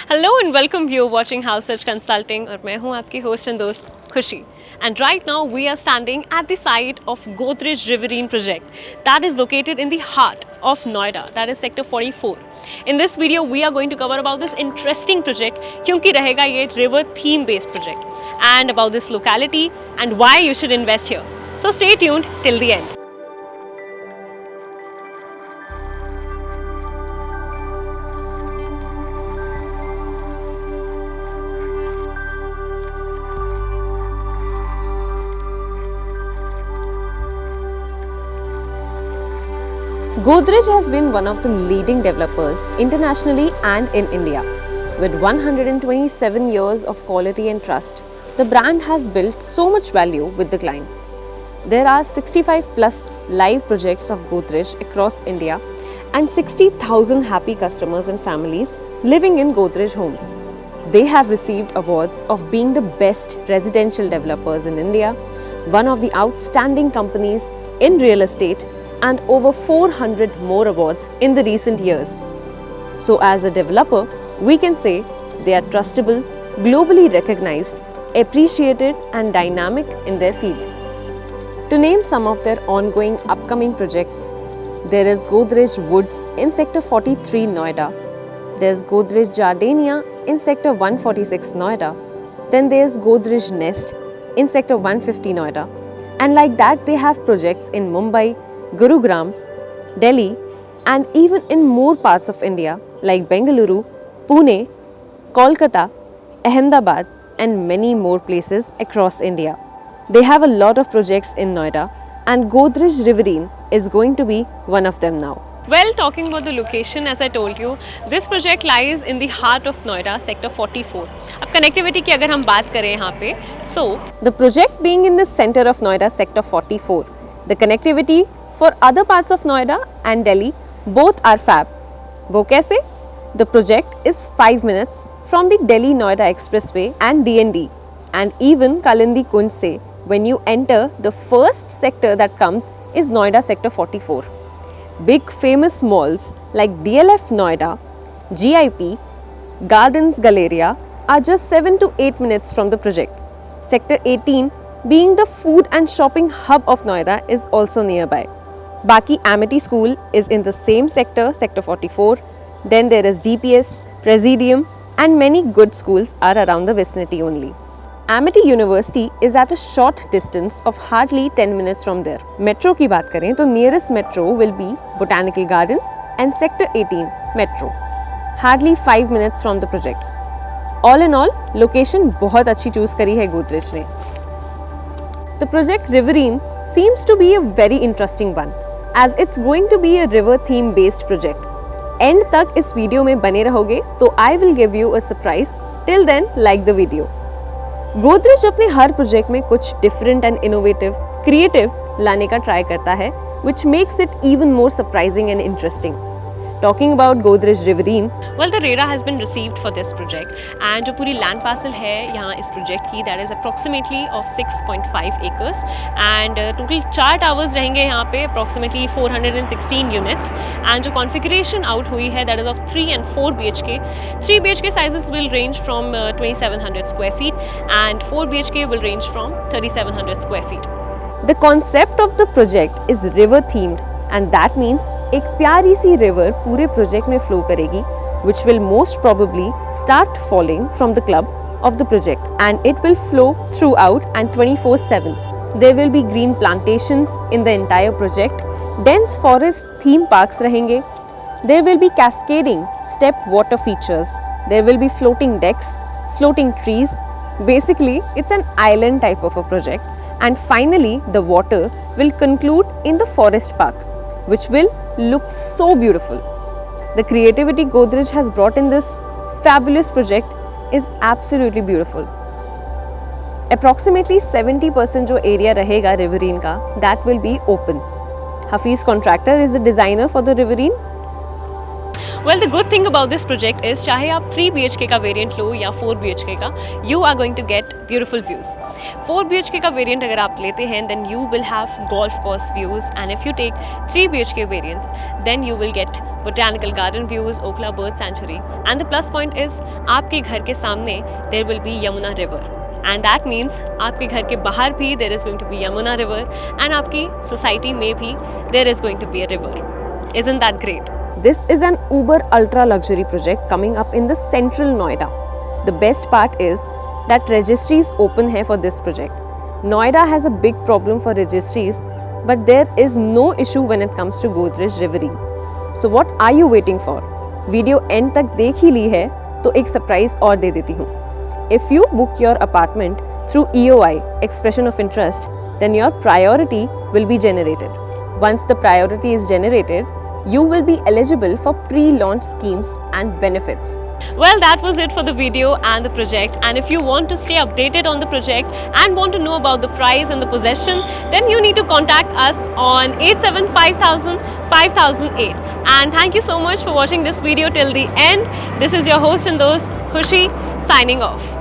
Hello and welcome viewer watching House Search Consulting और मैं हूँ आपकी host and दोस्त खुशी. And right now we are standing at the site of Godrej Riverine project that is located in the heart of Noida, that is sector 44. In this video we are going to cover about this interesting project क्योंकि रहेगा ये river theme based project and about this locality and why you should invest here. So stay tuned till the end. Godrej has been one of the leading developers internationally and in India. With 127 years of quality and trust, the brand has built so much value with the clients. There are 65 plus live projects of Godrej across India and 60,000 happy customers and families living in Godrej homes. They have received awards of being the best residential developers in India, one of the outstanding companies in real estate, and over 400 more awards in the recent years. So as a developer, we can say they are trustable, globally recognized, appreciated and dynamic in their field. To name some of their ongoing upcoming projects, there is Godrej Woods in Sector 43 Noida, there's Godrej Jardania in Sector 146 Noida, then there's Godrej Nest in Sector 150 Noida, and like that they have projects in Mumbai, Gurugram, Delhi and even in more parts of India like Bengaluru, Pune, Kolkata, Ahmedabad and many more places across India. They have a lot of projects in Noida and Godrej Riverine is going to be one of them now. Well, talking about the location, as I told you, this project lies in the heart of Noida, sector 44. अब connectivity की अगर हम बात करें यहाँ पे, so the project being in the center of Noida, sector 44, the connectivity for other parts of Noida and Delhi both are fab. वो कैसे? The project is 5 minutes from the Delhi-Noida Expressway and DND, and even Kalindi Kunj se when you enter, the first sector that comes is Noida sector 44. Big famous malls like DLF Noida, GIP, Gardens Galleria are just 7 to 8 minutes from the project. Sector 18 being the food and shopping hub of Noida is also nearby. Baki Amity School is in the same sector, sector 44. Then there is DPS, Presidium and many good schools are around the vicinity only. Amity University is at a short distance of hardly 10 minutes from there. Metro की बात करें तो nearest metro will be Botanical Garden and sector 18 metro. Hardly 5 minutes from the project. All in all, location बहुत अच्छी choose करी है Godrej ने. The project Riverine seems to be a very interesting one, as it's going to be a river theme based project. End तक इस video में बने रहोगे तो I will give you a surprise. Till then, like the video. Godrej अपने हर project में कुछ different and innovative, creative लाने का ट्राई करता है, which makes it even more surprising and interesting. Talking about Godrej Riverine, well, the RERA has been received for this project, and जो पूरी land parcel है यहाँ इस project की, that is approximately of 6.5 acres, and total 4 towers रहेंगे यहाँ पे, approximately 416 units, and जो configuration out हुई है, that is of 3 and 4 BHK. 3 BHK sizes will range from 2700 square feet, and 4 BHK will range from 3700 square feet. The concept of the project is river themed. And that means एक प्यारी सी river पूरे project में flow करेगी, which will most probably start falling from the club of the project, and it will flow throughout and 24/7. There will be green plantations in the entire project, dense forest theme parks रहेंगे. There will be cascading step water features. There will be floating decks, floating trees. Basically, it's an island type of a project. And finally, the water will conclude in the forest park, which will look so beautiful. The creativity Godrej has brought in this fabulous project is absolutely beautiful. Approximately 70% जो area रहेगा Riverine का, that will be open. Hafiz Contractor is the designer for the Riverine. Well, the good thing about this project is चाहे आप 3 BHK का variant लो या 4 BHK का, you are going to get beautiful views. 4 BHK का variant अगर आप लेते हैं then you will have golf course views, and if you take 3 BHK variants then you will get botanical garden views, Okla bird sanctuary, and the plus point is आपके घर के सामने there will be Yamuna river. And that means आपके घर के बाहर भी there is going to be Yamuna river, and आपकी society में भी there is going to be a river. Isn't that great? This is an uber ultra luxury project coming up in the central Noida. The best part is that registries open here for this project. Noida has a big problem for registries, but there is no issue when it comes to Godrej Reverie. So what are you waiting for? Video end तक देख ही ली है तो एक surprise और दे देती हूँ. If you book your apartment through EOI, Expression of Interest, then your priority will be generated. Once the priority is generated, you will be eligible for pre-launch schemes and benefits. Well, that was it for the video and the project, and if you want to stay updated on the project and want to know about the price and the possession, then you need to contact us on 875000 5008. And thank you so much for watching this video till the end. This is your host and host Khushi signing off.